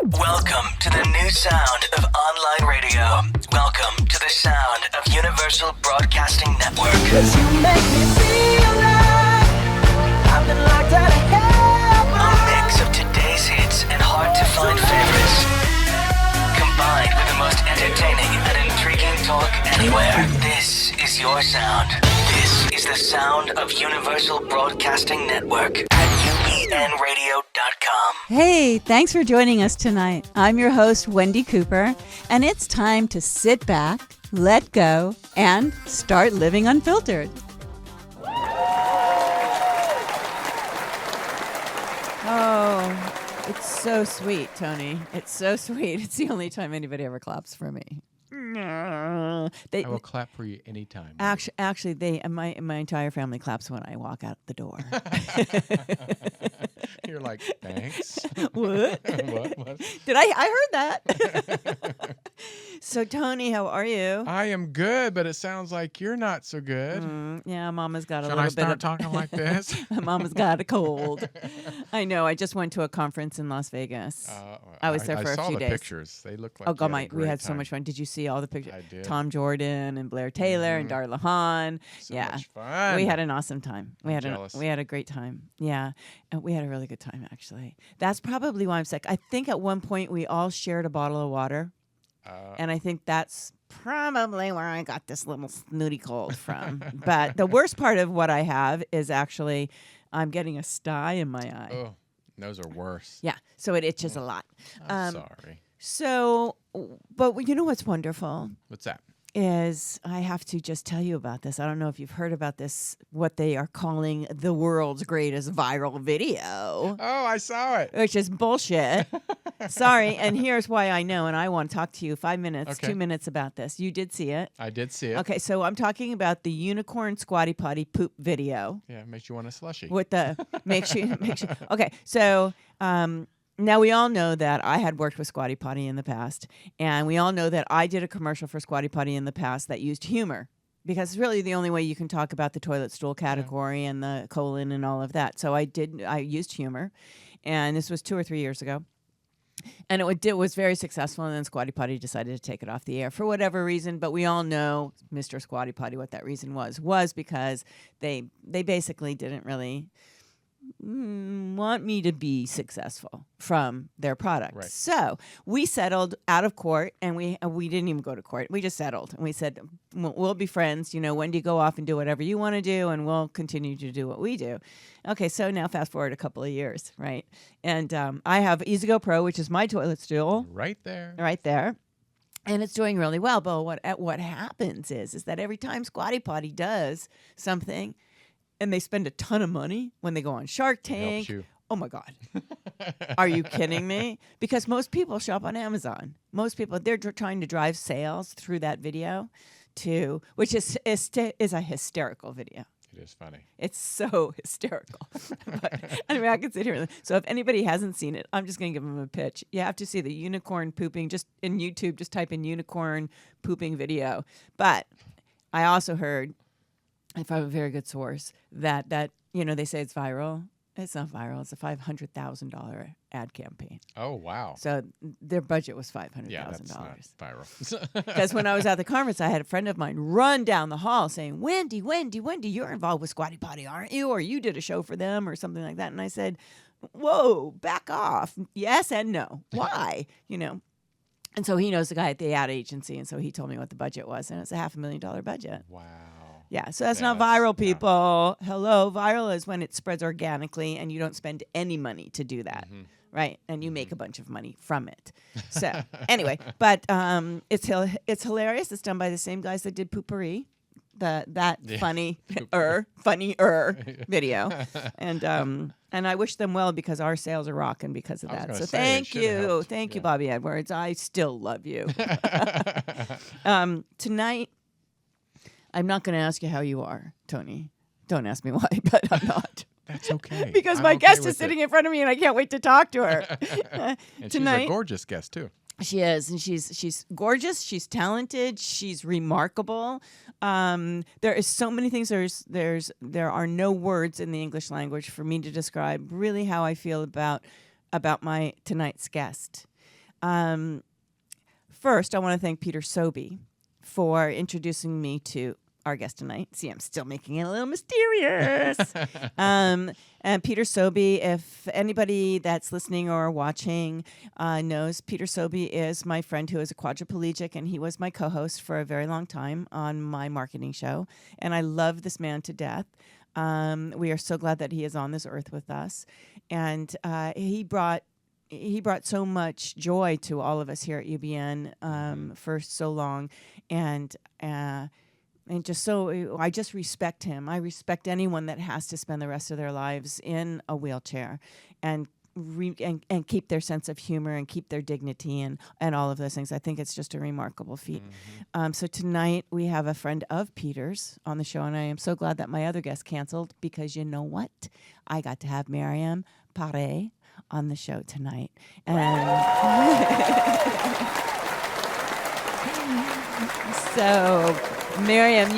Welcome to the new sound of online radio. Welcome to the sound of Universal Broadcasting Network. 'Cause you make me feel like I've been locked out of heaven. A mix of today's hits and hard-to-find favorites, combined with the most entertaining and intriguing talk anywhere. This is your sound. This is the sound of Universal Broadcasting Network at UBNradio.com. Hey, thanks for joining us tonight. I'm your host, Wendi Cooper, and it's time to sit back, let go, and start living unfiltered. Oh, it's so sweet, Tony. It's so sweet. It's the only time anybody ever claps for me. I will clap for you anytime. Actually, my entire family claps when I walk out the door. You're like, thanks. What? What? Did I heard that. So, Tony, how are you? I am good, but it sounds like you're not so good. Yeah, Mama's got a Should little I bit start of talking like this? Mama's got a cold. I know. I just went to a conference in Las Vegas. I was there for a few days. I saw the pictures. They looked like oh God, we had time. so much fun. Did you see all the pictures? I did. Tom Jordan and Blair Taylor and Darla Hahn. So much fun. We had an awesome time. We had a great time. Yeah, and we had a really good time actually. That's probably why I'm sick. I think at one point we all shared a bottle of water. And I think that's probably where I got this little snooty cold from. But the worst part of what I have is actually I'm getting a sty in my eye. Oh, those are worse. Yeah, so it itches a lot. I'm sorry. So, but you know what's wonderful? What's that? Is I have to just tell you about this. I don't know if you've heard about this, what they are calling the world's greatest viral video. Oh, I saw it. Which is bullshit. Sorry, and here's why I know, and I want to talk to you 5 minutes, Okay. 2 minutes about this. You did see it. I did see it. Okay, so I'm talking about the unicorn squatty potty poop video. Yeah, it makes you want a slushie. With the makes you. Okay, so now we all know that I had worked with Squatty Potty in the past, and we all know that I did a commercial for Squatty Potty in the past that used humor. Because it's really the only way you can talk about the toilet stool category and the colon and all of that. So I used humor, and this was 2 or 3 years ago. And it was very successful, and then Squatty Potty decided to take it off the air for whatever reason. But we all know, Mr. Squatty Potty, what that reason was because they basically didn't really want me to be successful from their product. Right. So we settled out of court, and we didn't even go to court. We just settled, and we said, we'll be friends. You know, Wendi, go off and do whatever you want to do, and we'll continue to do what we do. Okay, so now fast forward a couple of years, right? And I have Easy Go Pro, which is my toilet stool. Right there. Right there. And it's doing really well. But what happens is that every time Squatty Potty does something, and they spend a ton of money when they go on Shark Tank. Helps you. Oh my God. Are you kidding me? Because most people shop on Amazon. Most people, they're trying to drive sales through that video which is a hysterical video. It is funny. It's so hysterical. But anyway, I can sit here. So if anybody hasn't seen it, I'm just going to give them a pitch. You have to see the unicorn pooping. Just in YouTube, just type in unicorn pooping video. But I also heard, if I have a very good source, that they say it's viral. It's not viral. It's a $500,000 ad campaign. Oh, wow. So their budget was $500,000. Yeah, that's not viral. Because when I was at the conference, I had a friend of mine run down the hall saying, Wendi, you're involved with Squatty Potty, aren't you? Or you did a show for them or something like that. And I said, whoa, back off. Yes and no. Why? And so he knows the guy at the ad agency, and so he told me what the budget was, and it's a $500,000 budget. Wow. Yeah, so that's not viral, people. No. Hello, viral is when it spreads organically, and you don't spend any money to do that, right? And you make a bunch of money from it. So anyway, but it's hilarious. It's done by the same guys that did Pare, funnier video, and I wish them well because our sales are rocking because of that. So thank you, Bobby Edwards. I still love you. Tonight, I'm not going to ask you how you are, Tony. Don't ask me why, but I'm not. That's okay. Because I'm my okay guest with is sitting it. in front of me, and I can't wait to talk to her. And tonight, she's a gorgeous guest, too. She is, and she's gorgeous. She's talented. She's remarkable. There is so many things. There are no words in the English language for me to describe really how I feel about my tonight's guest. First, I want to thank Peter Sobey for introducing me to our guest tonight. See, I'm still making it a little mysterious. And Peter Sobey, if anybody that's listening or watching knows, Peter Sobey is my friend who is a quadriplegic, and he was my co-host for a very long time on my marketing show. And I love this man to death. We are so glad that he is on this earth with us. And he brought so much joy to all of us here at UBN for so long, and just so I just respect him. I respect anyone that has to spend the rest of their lives in a wheelchair, and keep their sense of humor and keep their dignity and all of those things. I think it's just a remarkable feat. So tonight we have a friend of Peter's on the show, and I am so glad that my other guest canceled, because you know what? I got to have Mariam Pare on the show tonight. And so, Mariam,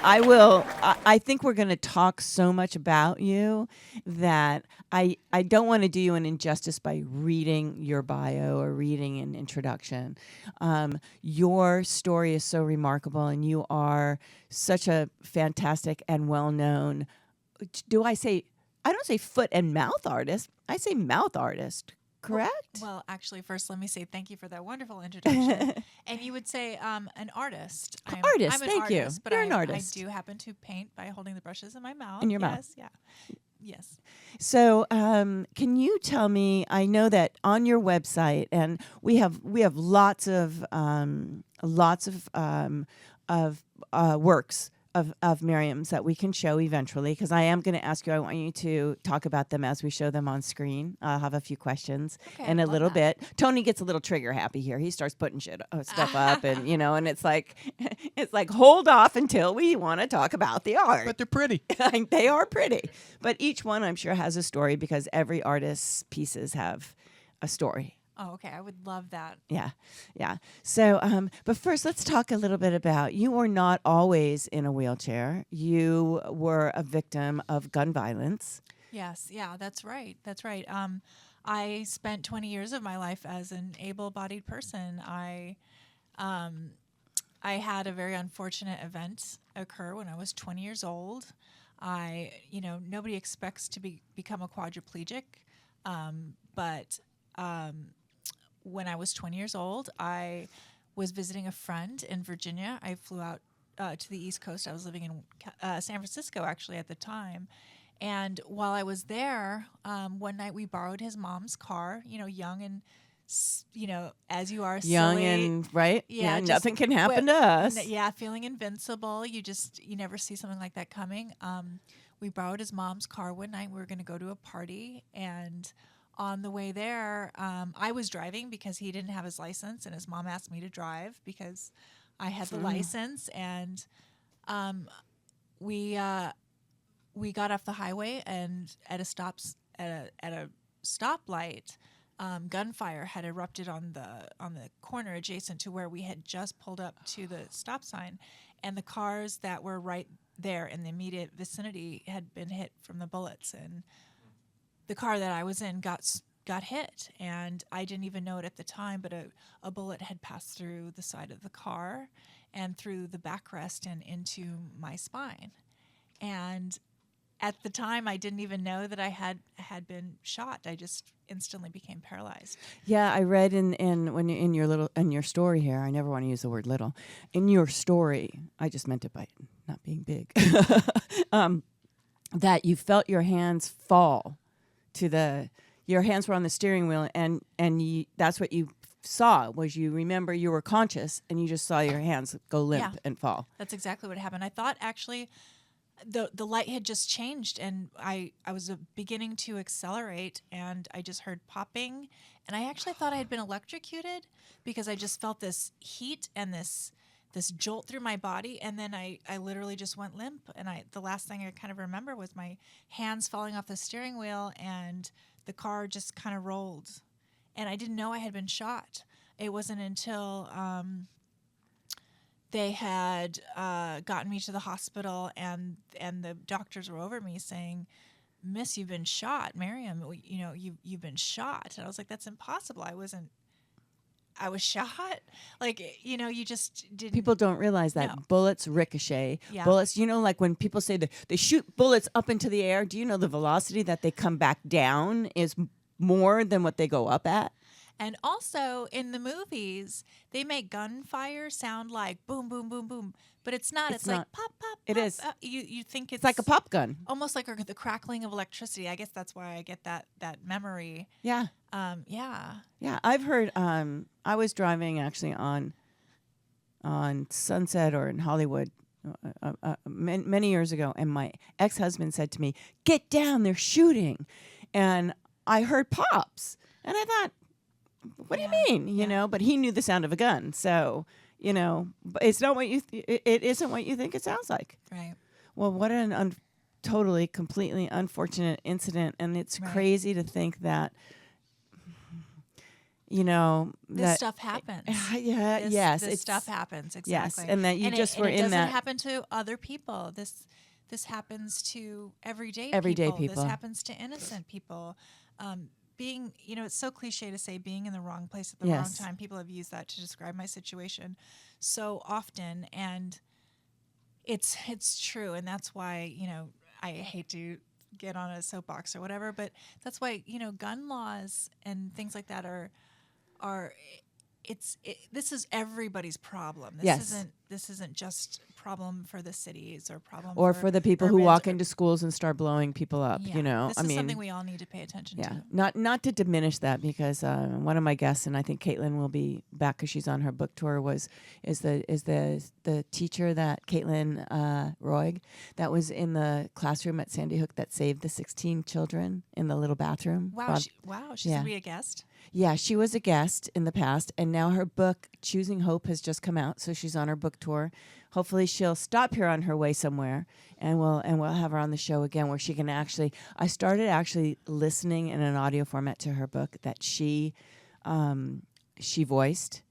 I think we're going to talk so much about you that I don't want to do you an injustice by reading your bio or reading an introduction. Your story is so remarkable, and you are such a fantastic and well-known, I don't say foot and mouth artist, I say mouth artist. Correct? Well, actually, first, let me say thank you for that wonderful introduction. And you would say an artist. I'm an thank you. artist, but You're an artist. I do happen to paint by holding the brushes in my mouth. In your mouth. Yes, yeah. Yes. So, can you tell me? I know that on your website, and we have lots of works of Mariam's that we can show eventually, because I am going to ask you. I want you to talk about them as we show them on screen. I'll have a few questions in a little bit. Tony gets a little trigger happy here. He starts putting stuff up, and and it's like hold off until we want to talk about the art. But they're pretty. They are pretty, but each one I'm sure has a story, because every artist's pieces have a story. Oh, okay. I would love that. Yeah. So, but first, let's talk a little bit about, you were not always in a wheelchair. You were a victim of gun violence. Yes. Yeah, that's right. That's right. I spent 20 years of my life as an able-bodied person. I had a very unfortunate event occur when I was 20 years old. Nobody expects to become a quadriplegic, but when I was 20 years old, I was visiting a friend in Virginia. I flew out to the East Coast. I was living in San Francisco, actually, at the time. And while I was there, one night we borrowed his mom's car, young and, as you are, Young silly. and, right? Yeah, nothing can happen to us. Yeah, feeling invincible. You never see something like that coming. We borrowed his mom's car one night. We were going to go to a party, and on the way there, I was driving because he didn't have his license, and his mom asked me to drive because I had the license. And we got off the highway, and at a stoplight, gunfire had erupted on the corner adjacent to where we had just pulled up to the stop sign, and the cars that were right there in the immediate vicinity had been hit from the bullets, and the car that I was in got hit, and I didn't even know it at the time, but a bullet had passed through the side of the car and through the backrest and into my spine. And at the time, I didn't even know that I had been shot. I just instantly became paralyzed. Yeah, I read in your story here. I never want to use the word little. In your story, I just meant it by not being big. That you felt your hands fall to your hands were on the steering wheel, and that's what you saw. You remember you were conscious, and you just saw your hands go limp and fall. That's exactly what happened. I thought actually the light had just changed, and I was beginning to accelerate, and I just heard popping, and I actually thought I had been electrocuted because I just felt this heat and this jolt through my body, and then I literally just went limp, and the last thing I kind of remember was my hands falling off the steering wheel, and the car just kind of rolled, and I didn't know I had been shot. It wasn't until they had gotten me to the hospital, and the doctors were over me saying, "Miss, you've been shot, Mariam. You've been shot." And I was like, "That's impossible. I wasn't I was shot. Like, you just didn't. People don't realize that No. bullets ricochet. Yeah. Bullets, like when people say that they shoot bullets up into the air, do you know the velocity that they come back down is more than what they go up at? And also in the movies, they make gunfire sound like boom, boom, boom, boom, but it's not. It's like not. pop, pop. It pop. is. You think It's like a pop gun. almost like the crackling of electricity. I guess that's why I get that memory. Yeah. Yeah. Yeah, I've heard. I was driving actually on Sunset or in Hollywood many years ago, and my ex-husband said to me, "Get down! They're shooting," and I heard pops, and I thought, "What do you mean?" You know, but he knew the sound of a gun, so but it's not what you. It isn't what you think it sounds like. Right. Well, what an totally, completely unfortunate incident, and it's Right. crazy to think that. This That stuff happens. Yes, This it's stuff happens. yes, Exactly. and that you just were it in doesn't that. happen to other people. This happens to everyday people. This happens to innocent people. Being, it's so cliche to say being in the wrong place at the wrong Yes. time. People have used that to describe my situation so often, and it's true, and that's why I hate to get on a soapbox or whatever, but that's why gun laws and things like that are this is everybody's problem. This isn't just a problem for the cities or problem Or for the people who urbans walk or- into schools and start blowing people up. Yeah, this I is mean, something we all need to pay attention yeah, to. not to diminish that, because one of my guests, and I think Caitlin will be back because she's on her book tour, is the teacher that Caitlin Roig that was in the classroom at Sandy Hook that saved the 16 children in the little bathroom. Wow, Bob- she's yeah. gonna be a guest. Yeah, she was a guest in the past, and now her book Choosing Hope has just come out, so she's on her book tour. Hopefully, she'll stop here on her way somewhere, and we'll have her on the show again, where she can actually. I started actually listening in an audio format to her book that she voiced,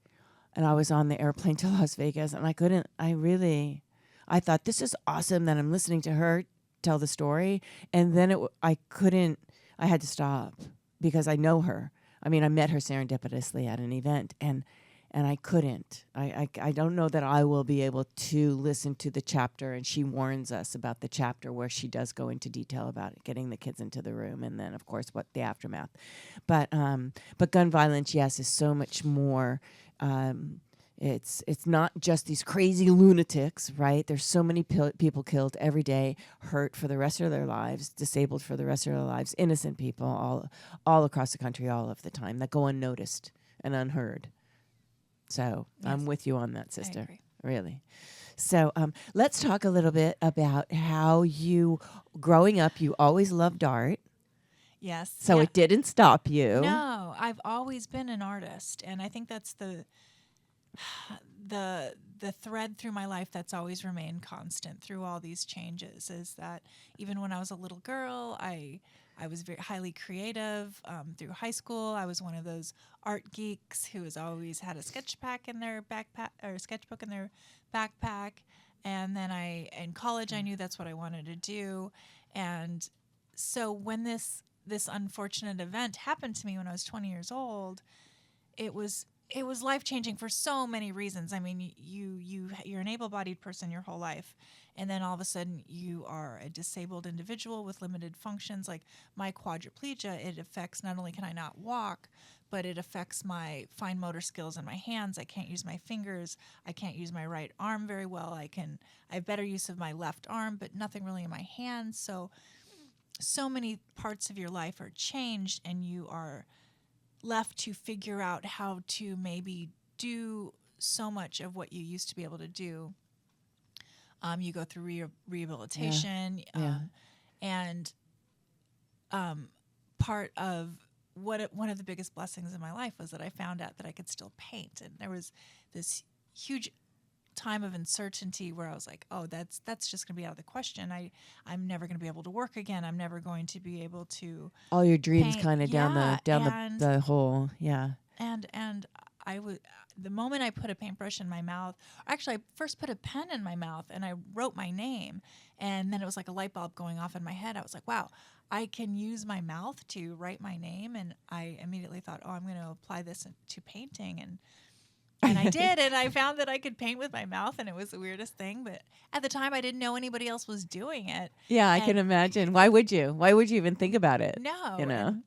and I was on the airplane to Las Vegas, and I couldn't. I thought this is awesome that I'm listening to her tell the story, and then I couldn't. I had to stop because I know her. I mean, I met her serendipitously at an event, and I couldn't. I don't know that I will be able to listen to the chapter, and she warns us about the chapter where she does go into detail about it, getting the kids into the room, and then, of course, what the aftermath. But gun violence, yes, is so much more. It's not just these crazy lunatics, right? There's so many people killed every day, hurt for the rest of their lives, disabled for the rest of their lives, innocent people all across the country all of the time that go unnoticed and unheard. So I'm with you on that, sister. I agree. Really. So let's talk a little bit about how you, growing up, you always loved art. Yes. So yeah. it didn't stop you. No, I've always been an artist, and I think that's the thread through my life that's always remained constant through all these changes is that even when I was a little girl, I was very highly creative. Through high school, I was one of those art geeks who has always had a sketchbook in their backpack. And then in college, I knew that's what I wanted to do. And so when this unfortunate event happened to me when I was 20 years old, it was life-changing for so many reasons. I mean, you're an able-bodied person your whole life, and then all of a sudden you are a disabled individual with limited functions. Like my quadriplegia, it affects not only can I not walk, but it affects my fine motor skills in my hands. I can't use my fingers. I can't use my right arm very well. I have better use of my left arm, but nothing really in my hands. So many parts of your life are changed, and you are left to figure out how to maybe do so much of what you used to be able to do. You go through rehabilitation, and part of one of the biggest blessings in my life was that I found out that I could still paint, and there was this huge time of uncertainty where I was like, oh, that's just going to be out of the question. I'm never going to be able to work again. I'm never going to be able to all your dreams paint. kind of down the hole. Yeah. And the moment I put a paintbrush in my mouth, actually I first put a pen in my mouth and I wrote my name, and then it was like a light bulb going off in my head. I was like, wow, I can use my mouth to write my name. And I immediately thought, oh, I'm going to apply this to painting. And I did, and I found that I could paint with my mouth, and it was the weirdest thing. But at the time, I didn't know anybody else was doing it. Yeah, I can imagine. Why would you? Why would you even think about it? No. You know?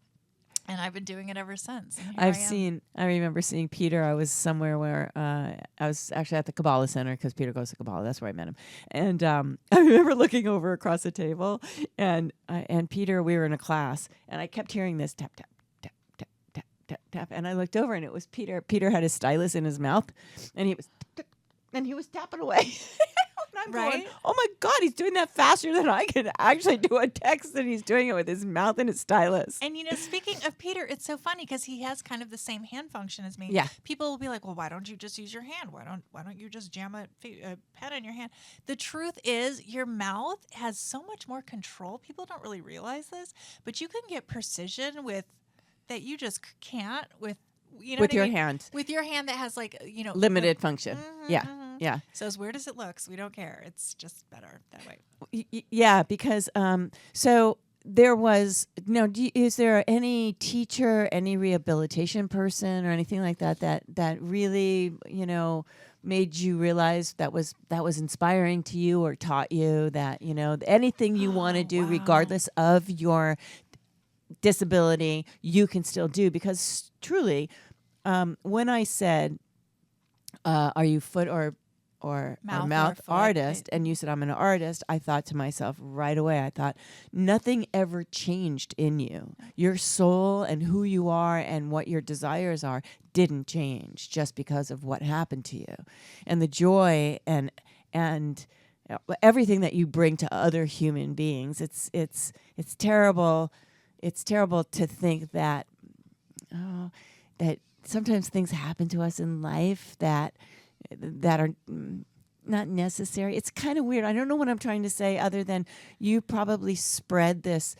And I've been doing it ever since. And I remember seeing Peter. I was somewhere where I was actually at the Kabbalah Center because Peter goes to Kabbalah. That's where I met him. And I remember looking over across the table, and Peter, we were in a class, and I kept hearing this tap, tap, tap, tap, tap, tap, tap. And I looked over, and it was Peter. Peter had his stylus in his mouth, and he was tapping away. I'm going, oh my God, he's doing that faster than I can actually do a text, and he's doing it with his mouth and his stylus. And, speaking of Peter, it's so funny because he has kind of the same hand function as me. Yeah. People will be like, well, why don't you just use your hand? Why don't you just jam a pen in your hand? The truth is your mouth has so much more control. People don't really realize this, but you can get precision with that you just can't with, with your hand. With your hand that has limited function. Yeah. Yeah. So as weird as it looks, we don't care. It's just better that way. Yeah, because so there was is there any teacher, any rehabilitation person or anything like that really, made you realize that was inspiring to you or taught you that, anything you want to do regardless of your disability, you can still do? Because truly, when I said, are you foot or mouth artist, and you said I'm an artist, I thought to myself right away, I thought nothing ever changed in you. Your soul and who you are and what your desires are didn't change just because of what happened to you. And the joy and everything that you bring to other human beings, it's terrible. It's terrible to think that that sometimes things happen to us in life that are not necessary. It's kind of weird. I don't know what I'm trying to say other than you probably spread this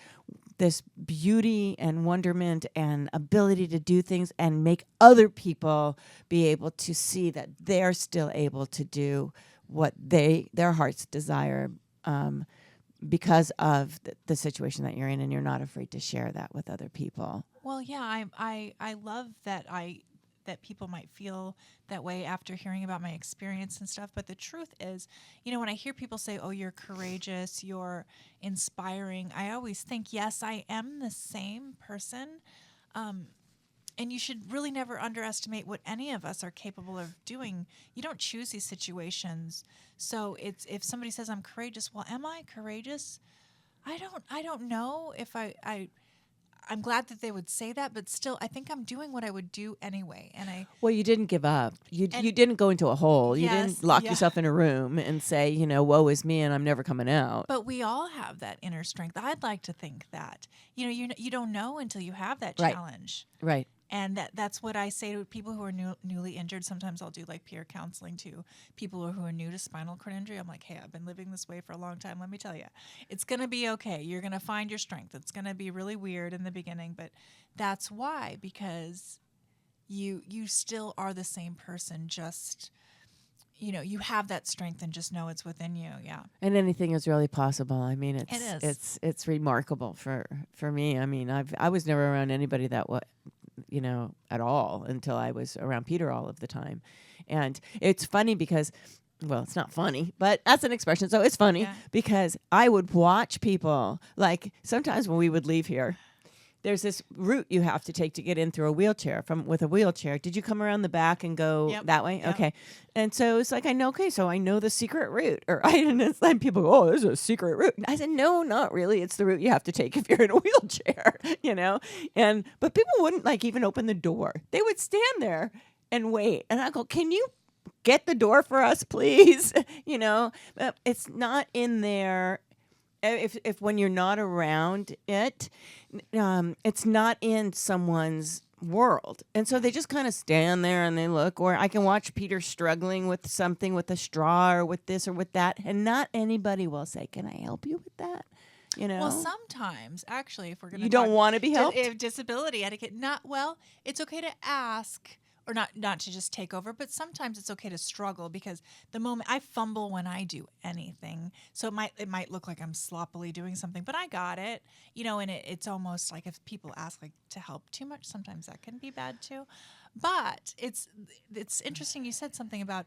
beauty and wonderment and ability to do things and make other people be able to see that they're still able to do what their hearts desire because of the situation that you're in, and you're not afraid to share that with other people. Well, yeah, I love that that people might feel that way after hearing about my experience and stuff. But the truth is, when I hear people say, oh, you're courageous, you're inspiring, I always think, yes, I am the same person. And you should really never underestimate what any of us are capable of doing. You don't choose these situations. So if somebody says I'm courageous, well, am I courageous? I don't know if I'm glad that they would say that, but still, I think I'm doing what I would do anyway. Well, you didn't give up. You didn't go into a hole. You didn't lock yourself in a room and say, woe is me, and I'm never coming out. But we all have that inner strength. I'd like to think that. You don't know until you have that Right. challenge. Right. And that's what I say to people who are newly injured. Sometimes I'll do like peer counseling to people who are new to spinal cord injury. I'm like, hey, I've been living this way for a long time. Let me tell you, it's going to be okay. You're going to find your strength. It's going to be really weird in the beginning, but that's why, because you still are the same person. Just, you have that strength and just know it's within you. Yeah. And anything is really possible. I mean, It is. it's remarkable for me. I mean, I was never around anybody that at all until I was around Peter all of the time. And it's funny because, well, it's not funny, but that's an expression. So it's funny because I would watch people, like sometimes when we would leave here, there's this route you have to take to get in through a wheelchair with a wheelchair. Did you come around the back and go that way? Yep. Okay. And so it's like, so I know the secret route. And it's like people go, oh, there's a secret route. And I said, no, not really. It's the route you have to take if you're in a wheelchair, but people wouldn't even open the door. They would stand there and wait. And I go, can you get the door for us, please? It's not in there. If when you're not around it, it's not in someone's world. And so they just kind of stand there and they look, or I can watch Peter struggling with something with a straw or with this or with that. And not anybody will say, can I help you with that? Well, sometimes actually, if we're going to you don't want to be helped. Disability etiquette, it's okay to ask. or not to just take over, but sometimes it's okay to struggle because the moment I fumble when I do anything, so it might look like I'm sloppily doing something, but I got it, and it's almost like if people ask like to help too much, sometimes that can be bad too. But it's interesting you said something about,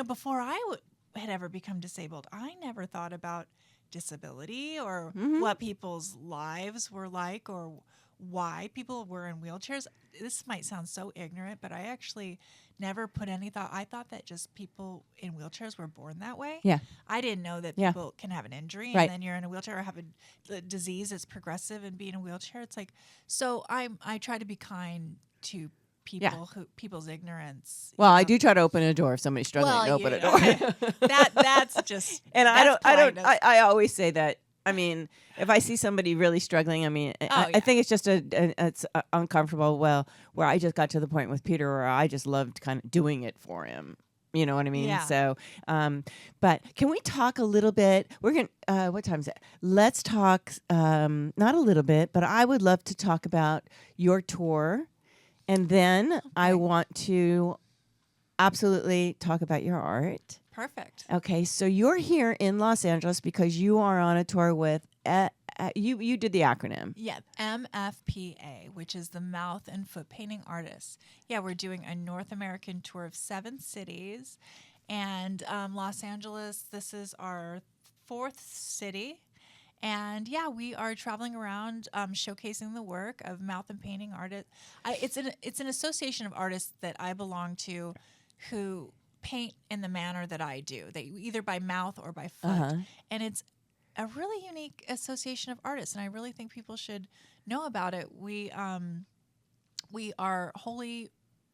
before I had ever become disabled, I never thought about disability or what people's lives were like or why people were in wheelchairs. This might sound so ignorant, but I actually never put any thought. I thought that just people in wheelchairs were born that way. Yeah. I didn't know that Yeah. people can have an injury Right. and then you're in a wheelchair or have a disease that's progressive and be in a wheelchair. It's like, so I try to be kind to people people's ignorance. Well, I do try to open a door if somebody's struggling to open a door. That's just And that's politeness. I always say that. I mean, if I see somebody really struggling, I mean, I think it's just it's uncomfortable. Well, where I just got to the point with Peter where I just loved kind of doing it for him. You know what I mean? Yeah. So, but can we talk a little bit? We're going to, what time is it? Let's talk, not a little bit, but I would love to talk about your tour. And then I want to absolutely talk about your art. Perfect. Okay, so you're here in Los Angeles because you are on a tour with you did the acronym. Yeah, MFPA, which is the Mouth and Foot Painting Artists. Yeah, we're doing a North American tour of 7 cities, and Los Angeles. This is our 4th city, and yeah, we are traveling around showcasing the work of mouth and painting artists. It's an association of artists that I belong to, who paint in the manner that I do. They either by mouth or by foot, and it's a really unique association of artists, and I really think people should know about it. We are wholly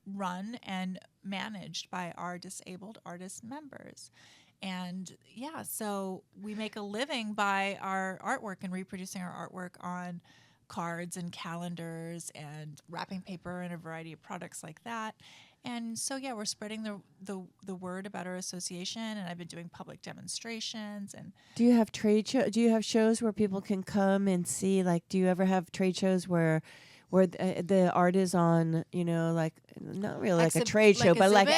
run and managed by our disabled artist members. And yeah, so we make a living by our artwork and reproducing our artwork on cards and calendars and wrapping paper and a variety of products like that. And so yeah, we're spreading the word about our association, and I've been doing public demonstrations. And Do you have do you have shows where people can come and see? Like, do you ever have trade shows where the art is on? Like not really like a trade show, but like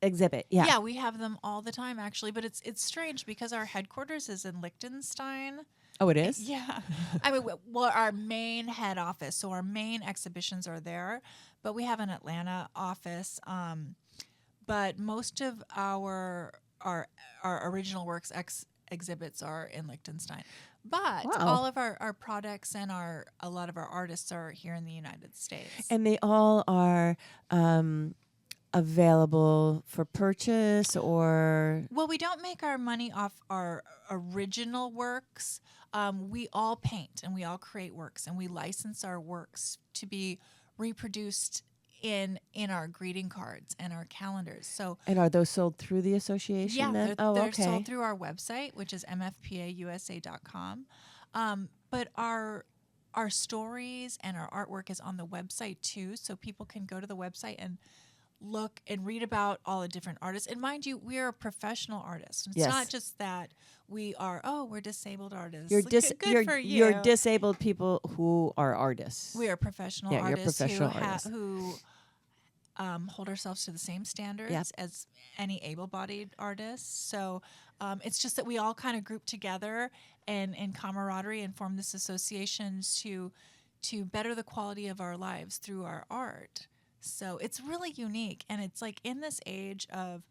exhibit. Yeah. Yeah, we have them all the time actually, but it's strange because our headquarters is in Liechtenstein. Oh, it is? Yeah. I mean, well, our main head office, so our main exhibitions are there, but we have an Atlanta office. But most of our original works exhibits are in Liechtenstein. But all of our products and a lot of our artists are here in the United States. And they all are available for purchase, or? Well, we don't make our money off our original works. We all paint and we all create works, and we license our works to be reproduced in our greeting cards and our calendars. So, And are those sold through the association? yeah, then? they're sold through our website, which is mfpausa.com. But our stories and our artwork is on the website too, so people can go to the website and look and read about all the different artists. And mind you, we are professional artists. It's not just that we're disabled artists. Good for you. You're disabled people who are artists. We are professional Yeah, you're artists professional artists. who hold ourselves to the same standards as any able-bodied artists. So it's just that we all kind of group together and in camaraderie and form this association to better the quality of our lives through our art. So it's really unique, and it's like in this age of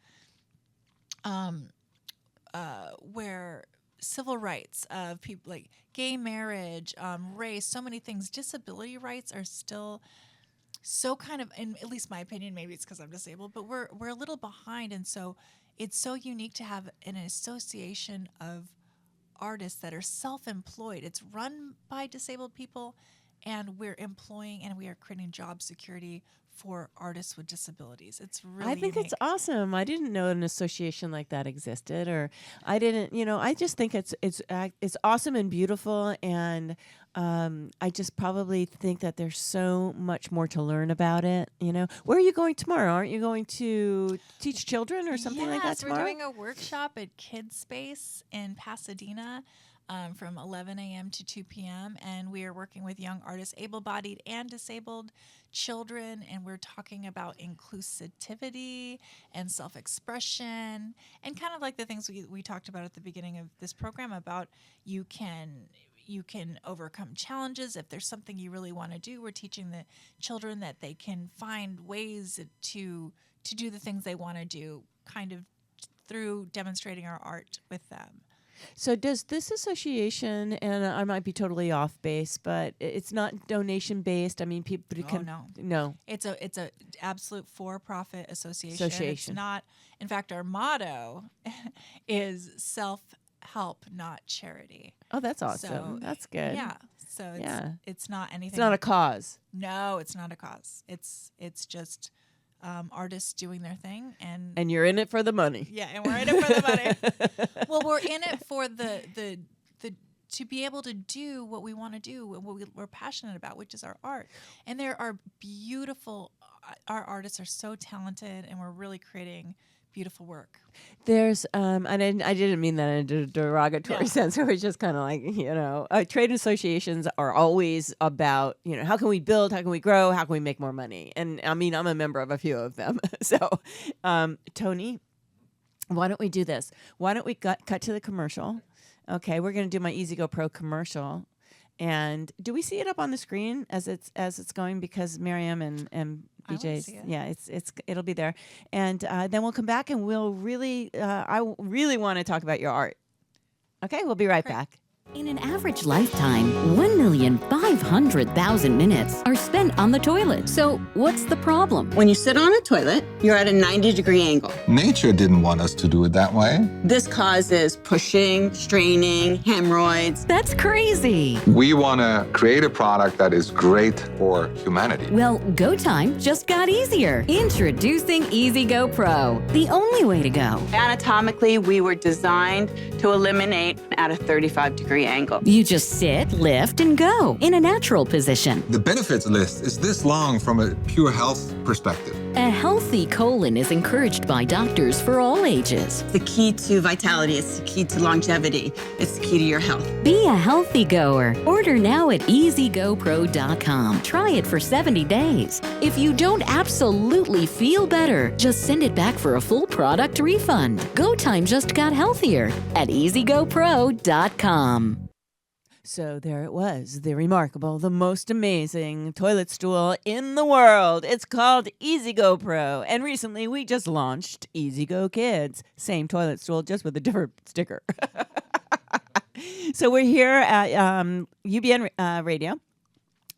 where civil rights of people like gay marriage, race, so many things, disability rights are still so kind of, in at least my opinion, maybe it's because I'm disabled, but we're a little behind, and so it's so unique to have an association of artists that are self-employed. It's run by disabled people, and we're employing and we are creating job security for artists with disabilities. It's really I think unique. it's awesome. I didn't know an association like that existed, or I didn't. I just think it's awesome and beautiful, and I just probably think that there's so much more to learn about it. Where are you going tomorrow? Aren't you going to teach children or something like that tomorrow? We're doing a workshop at Kids Space in Pasadena. from 11 a.m. to 2 p.m. And we are working with young artists, able-bodied and disabled children. And we're talking about inclusivity and self-expression and kind of like the things we talked about at the beginning of this program about you can overcome challenges. If there's something you really want to do, we're teaching the children that they can find ways to do the things they want to do, kind of through demonstrating our art with them. So does this association, and I might be totally off base, but it's not donation based. I mean, people can no. It's a absolute for-profit association. It's not. In fact, our motto is self-help, not charity. Oh, that's awesome. So, that's good. Yeah. So it's not anything. It's not a cause. No, it's not a cause. It's just artists doing their thing, and you're in it for the money. Yeah, and we're in it for the money. Well, we're in it for the to be able to do what we want to do and what we're passionate about, which is our art. And there are beautiful. Our artists are so talented, and we're really creating beautiful work. There's I didn't mean that in a derogatory sense. It was just kind of like, trade associations are always about, how can we build, how can we grow, how can we make more money? And I mean, I'm a member of a few of them. So, Tony, why don't we do this? Why don't we cut to the commercial? Okay, we're going to do my Easy Go Pro commercial. And do we see it up on the screen as it's going? Because Mariam and BJ's, it'll be there, and then we'll come back and we'll I really want to talk about your art. Okay, we'll be right back. In an average lifetime, 1,500,000 minutes are spent on the toilet. So what's the problem? When you sit on a toilet, you're at a 90-degree angle. Nature didn't want us to do it that way. This causes pushing, straining, hemorrhoids. That's crazy. We want to create a product that is great for humanity. Well, go time just got easier. Introducing Easy Go Pro, the only way to go. Anatomically, we were designed to eliminate at a 35-degree angle. You just sit, lift, and go in a natural position. The benefits list is this long from a pure health perspective. A healthy colon is encouraged by doctors for all ages. The key to vitality, it's the key to longevity, it's the key to your health. Be a healthy goer. Order now at EasyGoPro.com. Try it for 70 days. If you don't absolutely feel better, just send it back for a full product refund. Go time just got healthier at EasyGoPro.com. So there it was, the remarkable, the most amazing toilet stool in the world. It's called Easy Go Pro. And recently we just launched Easy Go Kids. Same toilet stool, just with a different sticker. So we're here at UBN Radio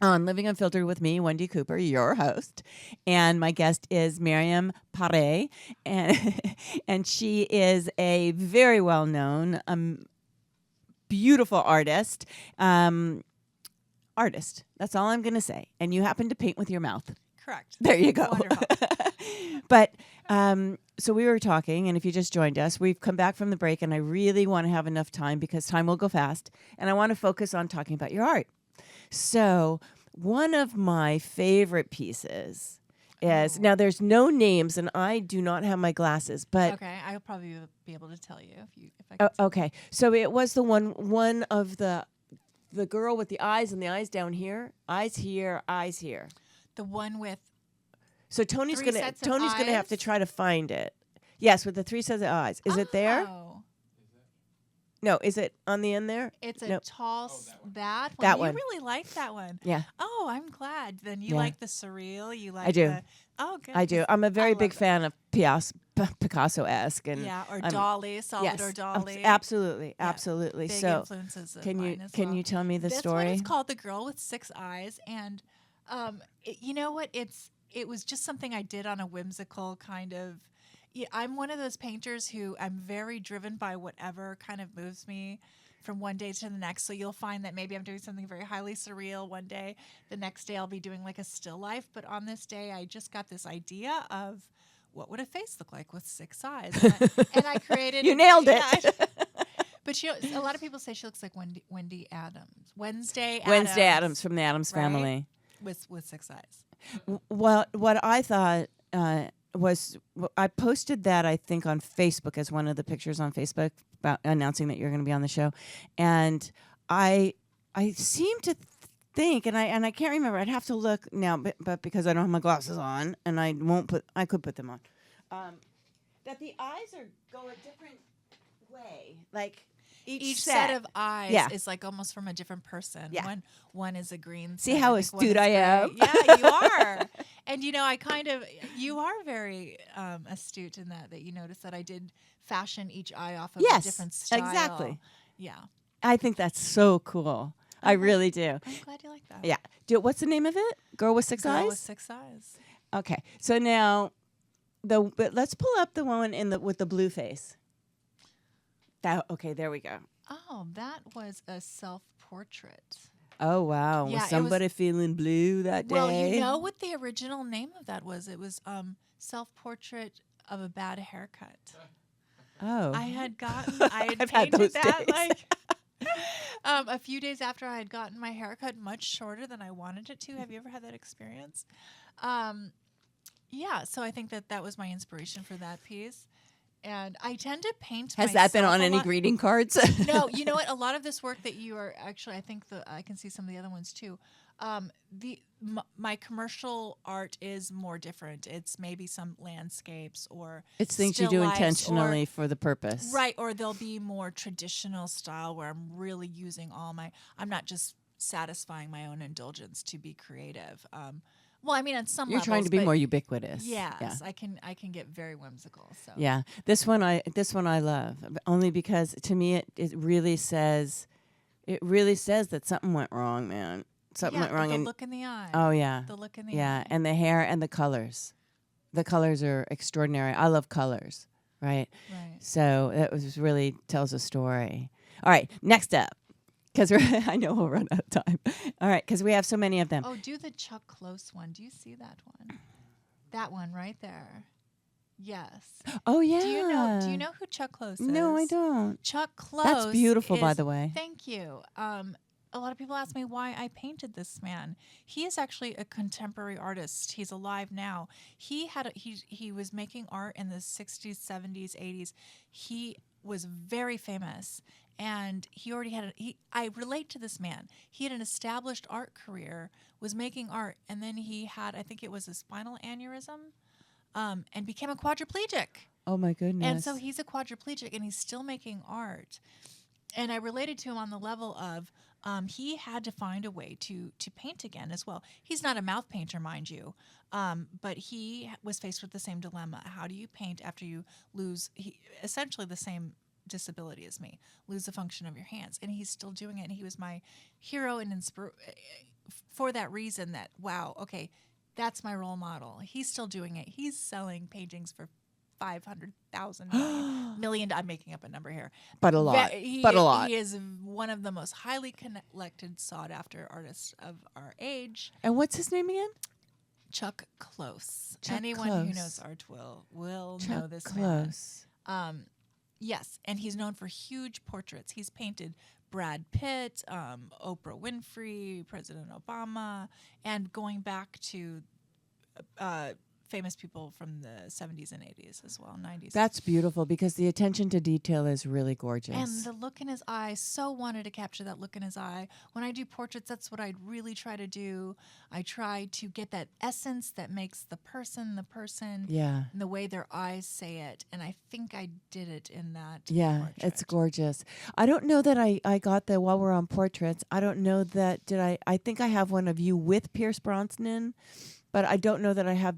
on Living Unfiltered with me, Wendi Cooper, your host. And my guest is Mariam Pare. And she is a very well-known beautiful artist. That's all I'm going to say. And you happen to paint with your mouth. Correct. There you go. Wonderful. But so we were talking, and if you just joined us, we've come back from the break, and I really want to have enough time because time will go fast, and I want to focus on talking about your art. So one of my favorite pieces is, now there's no names, and I do not have my glasses, but Okay, I'll probably be able to tell you if I can. okay. So it was the one of the girl with the eyes and the eyes down here, eyes here, eyes here. The one with So Tony's three gonna sets of Tony's gonna have to eyes? try to find it. Yes, with the three sets of eyes. Is it there? Oh, No, is it on the end there? it's a No. tall that one. That You one. really like that one. Yeah, Oh, I'm glad. Then you Yeah. like the surreal. You like I do. Oh, good. I do. I'm a very love big that. fan of Picasso-esque, and Yeah, or I'm- Dali, Salvador yes, Dali. absolutely, Yeah, absolutely. Big So influences of can you mine as can well. you tell me the This story? one is called The Girl with Six Eyes, and you know what? It was just something I did on a whimsical kind of. Yeah, I'm one of those painters who I'm very driven by whatever kind of moves me from one day to the next. So you'll find that maybe I'm doing something very highly surreal one day. The next day I'll be doing like a still life. But on this day, I just got this idea of what would a face look like with six eyes, and I created. You nailed it. Yeah, but a lot of people say she looks like Wendi Adams. Wednesday Adams from the Adams right? Family. with six eyes. What I thought I posted that, I think, on Facebook as one of the pictures on Facebook about announcing that you're going to be on the show, and I seem to think, and I can't remember. I'd have to look now, but because I don't have my glasses on, and I could put them on. That the eyes go a different way, like. Each set of eyes Yeah. is like almost from a different person. Yeah. One is a green. See set, how I think one astute is I gray. am? Yeah, you are. And you are very astute in that you notice that I did fashion each eye off of a Yes, different style. exactly. Yeah. I think that's so cool. I really do. I'm glad you like that. Yeah. What's the name of it? Girl with Six Girl Eyes? with 6 eyes. Okay. So now, but let's pull up the one with the blue face. Okay, there we go. Oh, that was a self-portrait. Oh, wow. Yeah, was it somebody feeling blue that day? Well, you know what the original name of that was? It was Self-Portrait of a Bad Haircut. Oh. I had I've had painted those that days. like a few days after I had gotten my haircut much shorter than I wanted it to. Have you ever had that experience? Yeah, so I think that was my inspiration for that piece. And I tend to paint Has that been myself on a any lot. greeting cards? No, you know what? A lot of this work that you are actually, I think I can see some of the other ones too. My commercial art is more different. It's maybe some landscapes or It's things you still do lifes intentionally for the purpose. right? Or there'll be more traditional style where I'm really using I'm not just satisfying my own indulgence to be creative. Well, I mean, on some You're levels, trying to be but more ubiquitous. Yes, Yeah. I can get very whimsical. So Yeah. This one I love only because to me it really says that something went wrong, man. Something went wrong. The and look in the eye. oh yeah. The look in the Yeah, eye. and the hair and the colors. The colors are extraordinary. I love colors, right? Right. So that really tells a story. All right, next up, because I know we'll run out of time. All right, because we have so many of them. Oh, do the Chuck Close one. Do you see that one? That one right there. Yes. Oh yeah. Do you know who Chuck Close is? No, I don't. Chuck Close. That's beautiful, by is- the way. Thank you. A lot of people ask me why I painted this man. He is actually a contemporary artist. He's alive now. He was making art in the 60s, 70s, 80s. He was very famous, and he already had I relate to this man. He had an established art career, was making art, and then he had, I think it was a spinal aneurysm, and became a quadriplegic. Oh my goodness. And so he's a quadriplegic, and he's still making art. And I related to him on the level of he had to find a way to paint again as well. He's not a mouth painter, mind you, but he was faced with the same dilemma. How do you paint after you lose essentially the same disability as me, lose the function of your hands? And he's still doing it, and he was my hero and for that reason that, wow, okay, that's my role model. He's still doing it. He's selling paintings for 500,000 million. I'm making up a number here, but a lot. He is one of the most highly collected, sought-after artists of our age. And what's his name again? Chuck Close. Chuck Anyone Close. who knows art will Chuck know this Close. man. Yes, and he's known for huge portraits. He's painted Brad Pitt, Oprah Winfrey, President Obama, and going back to famous people from the 70s and 80s as well, 90s. That's beautiful because the attention to detail is really gorgeous. And the look in his eye, so wanted to capture that look in his eye. When I do portraits, that's what I really try to do. I try to get that essence that makes the person, yeah. and the way their eyes say it. And I think I did it in that Yeah, portrait. it's gorgeous. I don't know that I got the, while we're on portraits, I don't know that, I think I have one of you with Pierce Brosnan, but I don't know that I have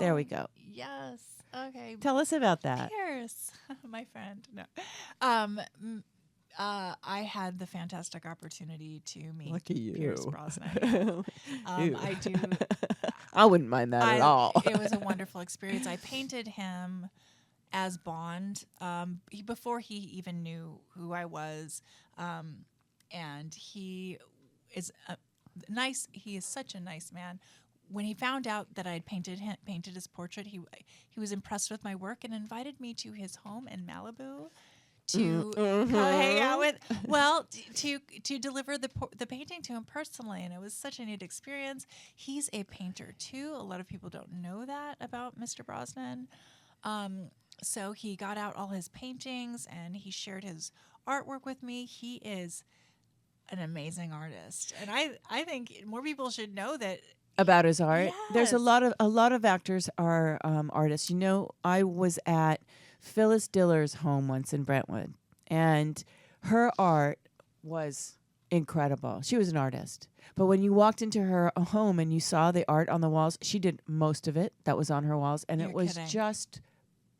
there we go. Yes. Okay. Tell us about that. Pierce, my friend. No. I had the fantastic opportunity to meet Lucky you. Pierce Brosnan. I do. I wouldn't mind that at all. It was a wonderful experience. I painted him as Bond before he even knew who I was, and he is nice. He is such a nice man. When he found out that I had painted his portrait, he was impressed with my work and invited me to his home in Malibu to come hang out with. Well, to deliver the painting to him personally, and it was such a neat experience. He's a painter too. A lot of people don't know that about Mr. Brosnan. So he got out all his paintings and he shared his artwork with me. He is an amazing artist, and I think more people should know that about his art. There's a Yes. lot of actors are artists. You know, I was at Phyllis Diller's home once in Brentwood, and her art was incredible. She was an artist. But when you walked into her home and you saw the art on the walls, she did most of it that was on her walls, and You're it was kidding.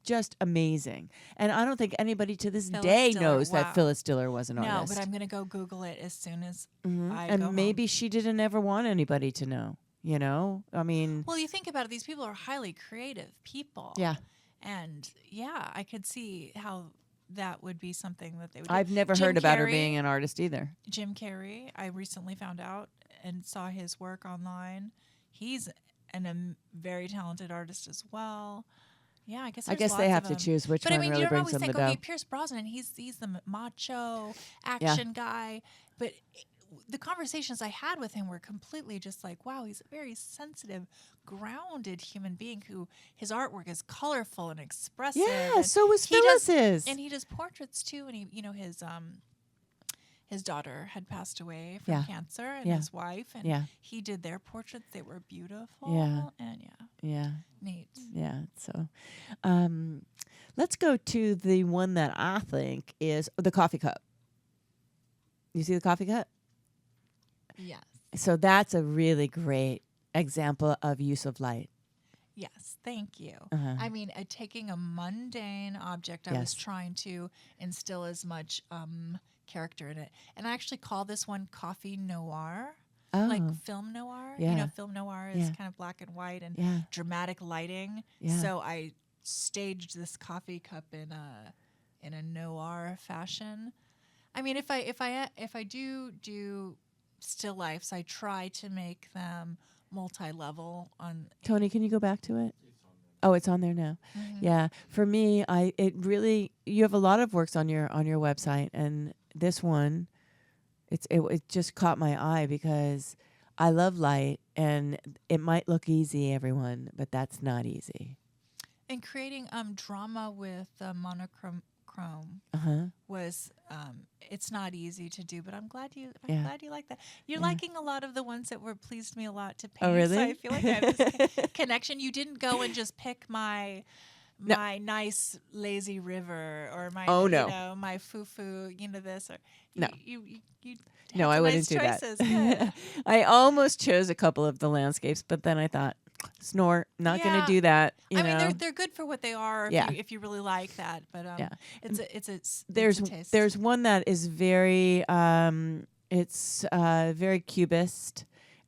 just amazing. And I don't think anybody to this Phyllis day Diller, knows wow. that Phyllis Diller was an No, artist. but I'm gonna go Google it as soon as Mhm. I And go maybe home. she didn't ever want anybody to know. You know, I mean, Well, you think about it; these people are highly creative people. yeah. And yeah, I could see how that would be something that they would do. I've never Jim heard about her Carrey- being an artist either. Jim Carrey, I recently found out and saw his work online. He's a very talented artist as well. Yeah, I guess. I There's guess they lots have of to them. choose which But one I mean, really you don't brings always them think, the okay, dough. Pierce Brosnan, he's the macho action guy, but the conversations I had with him were completely just like, wow, he's a very sensitive, grounded human being who his artwork is colorful and expressive. Yeah, and so was he does- Phyllis's. and he does portraits too, and his daughter had passed away from Yeah. cancer, and Yeah. his wife, and Yeah. he did their portraits. They were beautiful. Yeah. And yeah, Yeah, neat. yeah. So, let's go to the one that I think is the coffee cup. You see the coffee cup? Yes. So that's a really great example of use of light. Yes, thank you. Uh-huh. I mean, taking a mundane object, I was Yes. trying to instill as much character in it. And I actually call this one coffee noir, like Oh. film noir. Yeah. You know, film noir is Yeah. kind of black and white and Yeah. dramatic lighting. Yeah. So I staged this coffee cup in a noir fashion. I mean, if I do still lifes, I try to make them multi-level on. Tony, can you go back to it? Oh, it's on there now. Yeah. For me, you have a lot of works on your website, and this one, it just caught my eye because I love light, and it might look easy, everyone, but that's not easy. And creating drama with monochrome Uh-huh. was it's not easy to do, but I'm glad you Yeah. like that. You're liking a lot of the ones that were pleased me a lot to paint. Oh, really? So I feel like I have this connection. You didn't go and just pick my nice lazy river or my Oh, no. my foo this or No. you No, had I some wouldn't nice do choices. that. Good. I almost chose a couple of the landscapes, but then I thought, snort, not going Yeah. to do that. I mean, they're good for what they are. Yeah. If you really like that, but Yeah. it's a taste. There's one that is very it's very cubist.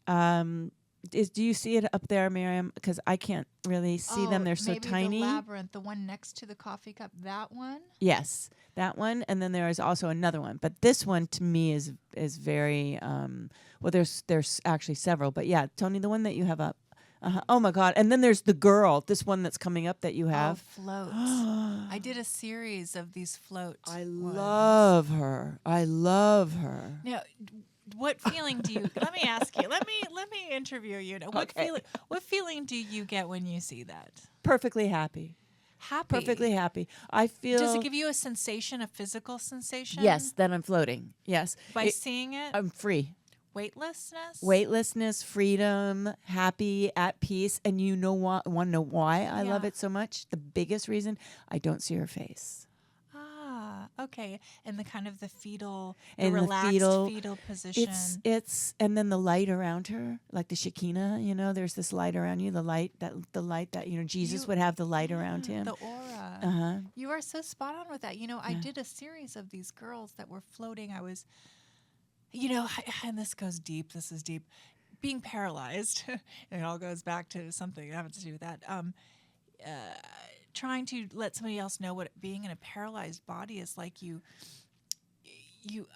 Do you see it up there, Mariam? Because I can't really see them. They're so maybe tiny. The labyrinth, the one next to the coffee cup, that one. Yes, that one, and then there is also another one. But this one to me is very well. There's actually several, but yeah, Tony, the one that you have up. Oh my God! And then there's the girl. This one that's coming up that you have. Oh, floats. I did a series of these float. I ones. love her. I love her. Now, what feeling do you? Let me ask you. Let me interview you. Now, Okay. What feeling do you get when you see that? Perfectly happy. Happy. Perfectly happy. I feel. Does it give you a sensation, a physical sensation? Yes, that I'm floating. Yes. By seeing it, I'm free. weightlessness. Weightlessness, freedom, happy, at peace. And you know what? Want to know why I love Yeah. it so much? The biggest reason, I don't see her face. Ah, okay. And the kind of the fetal, And the relaxed fetal- fetal position. It's and then the light around her, like the Shekinah. You know, there's this light around you. The light that Jesus You- would have the light around him. The aura. Uh-huh. You are so spot on with that. You know, I did a series of these girls that were floating. I was, and this goes deep. This is deep. Being paralyzed, it all goes back to something that having to do with that. Trying to let somebody else know what being in a paralyzed body is like.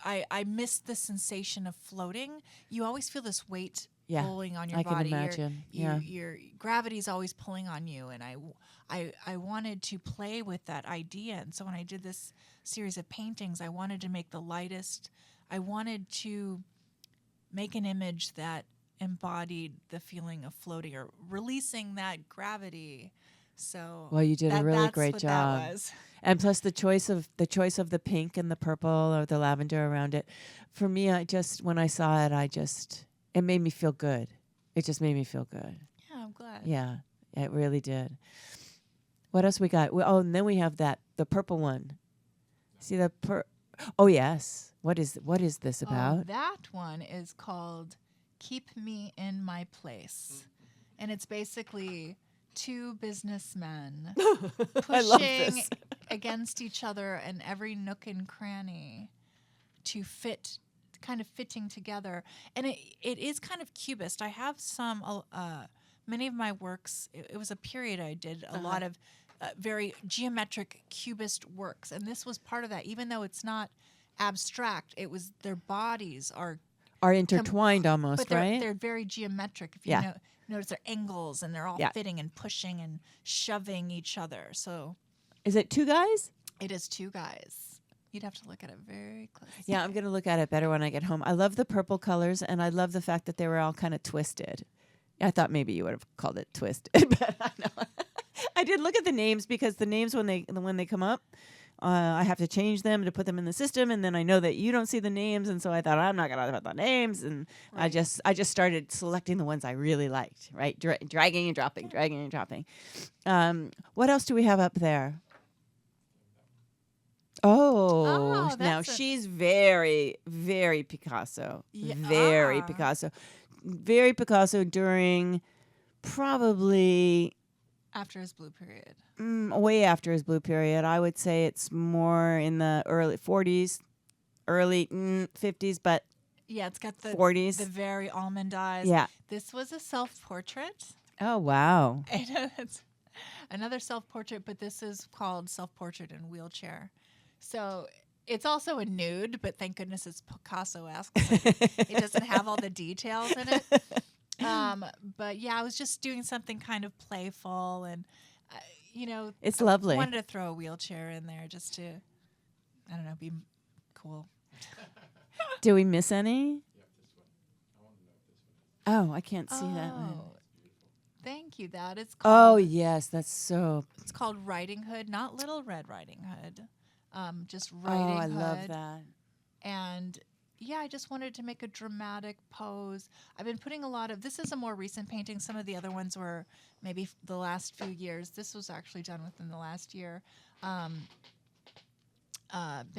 I missed the sensation of floating. You always feel this weight Yeah, pulling on your I can body. imagine. Your gravity's always pulling on you, and I wanted to play with that idea. And so when I did this series of paintings, I wanted to make the lightest. I wanted to make an image that embodied the feeling of floating or releasing that gravity. So Well, you did a really that's great what job. That was. And plus the choice of the pink and the purple or the lavender around it. For me, when I saw it, it made me feel good. It just made me feel good. Yeah, I'm glad. Yeah, it really did. What else we got? And then we have the purple one. See the Oh yes. What is this about? That one is called Keep Me in My Place. And it's basically two businessmen I love pushing this. against each other in every nook and cranny to fitting together. And it is kind of cubist. I have many of my works, it was a period I did a lot of very geometric cubist works. And this was part of that. Even though it's not abstract, it was their bodies are intertwined almost, but right? they're very geometric. If you notice their angles, and they're all fitting and pushing and shoving each other. So Is it two guys? it is two guys. You'd have to look at it very closely. Yeah, I'm going to look at it better when I get home. I love the purple colors, and I love the fact that they were all kind of twisted. I thought maybe you would have called it twisted, but I know. I did look at the names because the names when they come up, I have to change them to put them in the system, and then I know that you don't see the names, and so I thought I'm not gonna put the names, and I just started selecting the ones I really liked, right? Dragging and dropping. What else do we have up there? Oh, now she's very, very Picasso. Yeah. Very Picasso. Very Picasso during probably After his blue period. way after his blue period. I would say it's more in the early 40s, early 50s, but Yeah, it's got the 40s. the very almond eyes. Yeah. This was a self-portrait. Oh, wow. And it's another self-portrait, but this is called Self-Portrait in Wheelchair. So it's also a nude, but thank goodness it's Picasso-esque. It doesn't have all the details in it. But yeah, I was just doing something kind of playful, and It's lovely. I wanted to throw a wheelchair in there just to, I don't know, be cool. Do we miss any? Oh, I can't see that one. Oh, thank you. That is Oh, called. yes, that's so. It's called Riding Hood, not Little Red Riding Hood. Just Oh, Riding Hood. I love that. And yeah, I just wanted to make a dramatic pose. I've been putting this is a more recent painting. Some of the other ones were maybe the last few years. This was actually done within the last year. Been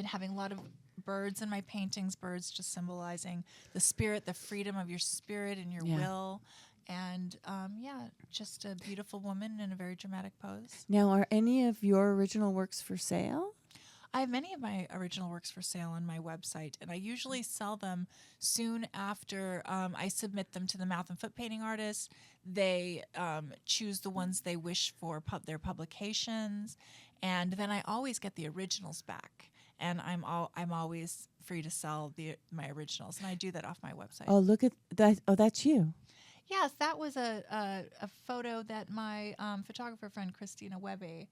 having a lot of birds in my paintings, birds just symbolizing the spirit, the freedom of your spirit and your will. And just a beautiful woman in a very dramatic pose. Now, are any of your original works for sale? I have many of my original works for sale on my website, and I usually sell them soon after I submit them to the mouth and foot painting artists. They choose the ones they wish for their publications, and then I always get the originals back, and I'm always free to sell my originals, and I do that off my website. Oh, look at that. Oh, that's you. Yes, that was a photo that my photographer friend Christina Webbe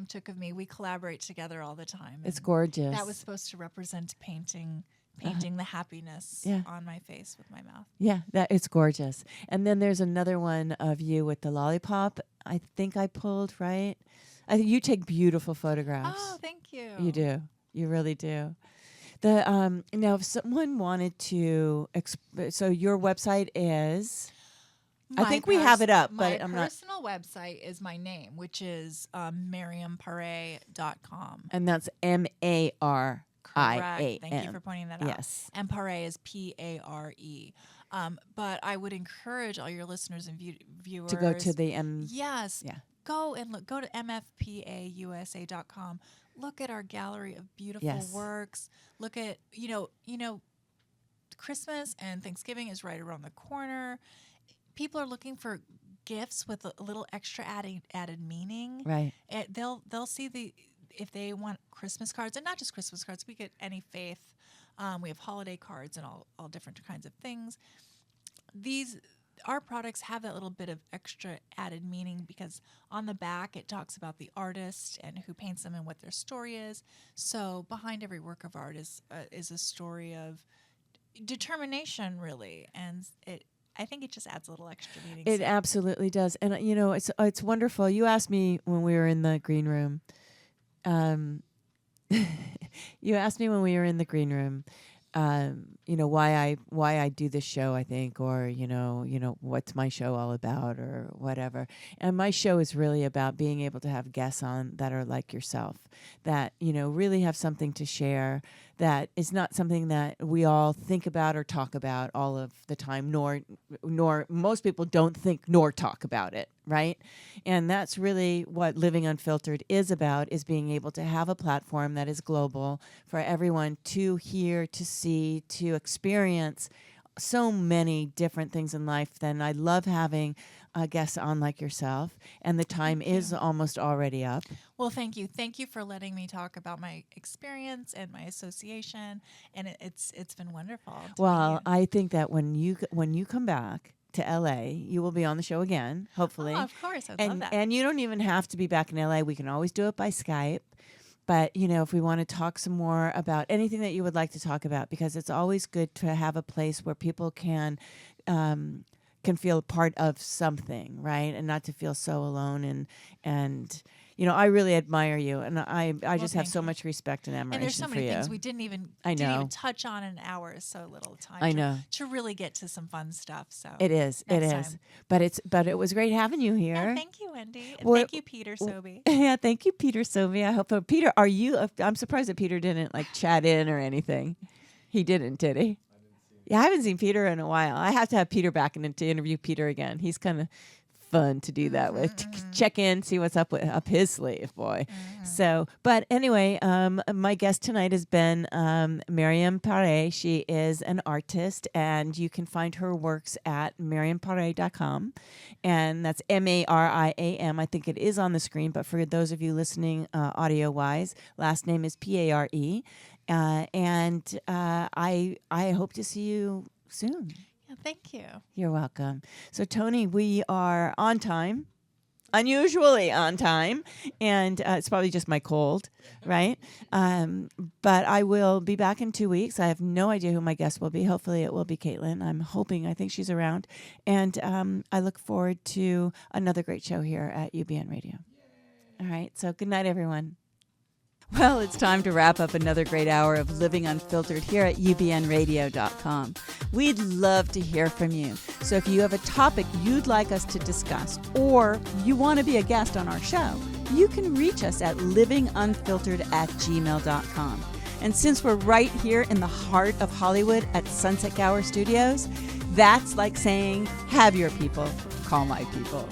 took of me. We collaborate together all the time. It's and gorgeous. That was supposed to represent painting the happiness on my face with my mouth. Yeah, it's gorgeous. And then there's another one of you with the lollipop. I think I pulled, right? I think you take beautiful photographs. Oh, thank you. You do. You really do. The now, if someone wanted to, so your website is. I think we have it up, but I'm not. My personal website is my name, which is mariampare.com. And that's MARIAM. Correct. Thank you for pointing that out. Yes. And Pare is PARE. But I would encourage all your listeners and viewers To go to the M. Yes. Yeah. Go and look. Go to mfpausa.com. Look at our gallery of beautiful works. Look at Christmas and Thanksgiving is right around the corner. People are looking for gifts with a little extra added meaning. Right. They'll see if they want Christmas cards, and not just Christmas cards. We get any faith. We have holiday cards and all different kinds of things. our products have that little bit of extra added meaning because on the back it talks about the artist and who paints them and what their story is. So behind every work of art is a story of determination, really, and I think it just adds a little extra meaning. It absolutely does. And it's wonderful. You asked me when we were in the green room. You asked me when we were in the green room, why I do this show, I think, or what's my show all about, or whatever. And my show is really about being able to have guests on that are like yourself, that really have something to share, that is not something that we all think about or talk about all of the time, nor most people don't think nor talk about it, right? And that's really what Living Unfiltered is about, is being able to have a platform that is global for everyone to hear, to see, to experience so many different things in life. Then I love having guests on like yourself, and the time is almost already up. Well, thank you. Thank you for letting me talk about my experience and my association, and it's been wonderful. Well, I think that when you come back to LA, you will be on the show again, hopefully. Oh, of course. I'd love that. And you don't even have to be back in LA. We can always do it by Skype. But, if we want to talk some more about anything that you would like to talk about, because it's always good to have a place where people can feel a part of something, right? And not to feel so alone. And I really admire you, and I just have so much respect and admiration for you. And there's so many things we didn't even touch on in an hour. Is so little time. To really get to some fun stuff. So it is. Time. But it was great having you here. Yeah, thank you, Wendi. And thank you, Peter Sobey. Yeah, thank you, Peter Sobey. I hope Peter. Are you? I'm surprised that Peter didn't chat in or anything. He didn't, did he? Yeah, I haven't seen Peter in a while. I have to have Peter back and to interview Peter again. He's kind of fun to do that with. Check in, see what's up his sleeve, boy. So, but anyway, my guest tonight has been Mariam Pare. She is an artist, and you can find her works at mariampare.com, and that's Mariam. I think it is on the screen, but for those of you listening audio-wise, last name is Pare. And I hope to see you soon. Yeah, thank you. You're welcome. So, Tony, we are on time, unusually on time, and it's probably just my cold, right? But I will be back in 2 weeks. I have no idea who my guest will be. Hopefully it will be Caitlin. I think she's around. And I look forward to another great show here at UBN Radio. All right, so good night, everyone. Well, it's time to wrap up another great hour of Living Unfiltered here at ubnradio.com. We'd love to hear from you. So if you have a topic you'd like us to discuss, or you want to be a guest on our show, you can reach us at livingunfiltered@gmail.com. And since we're right here in the heart of Hollywood at Sunset Gower Studios, that's like saying, have your people call my people.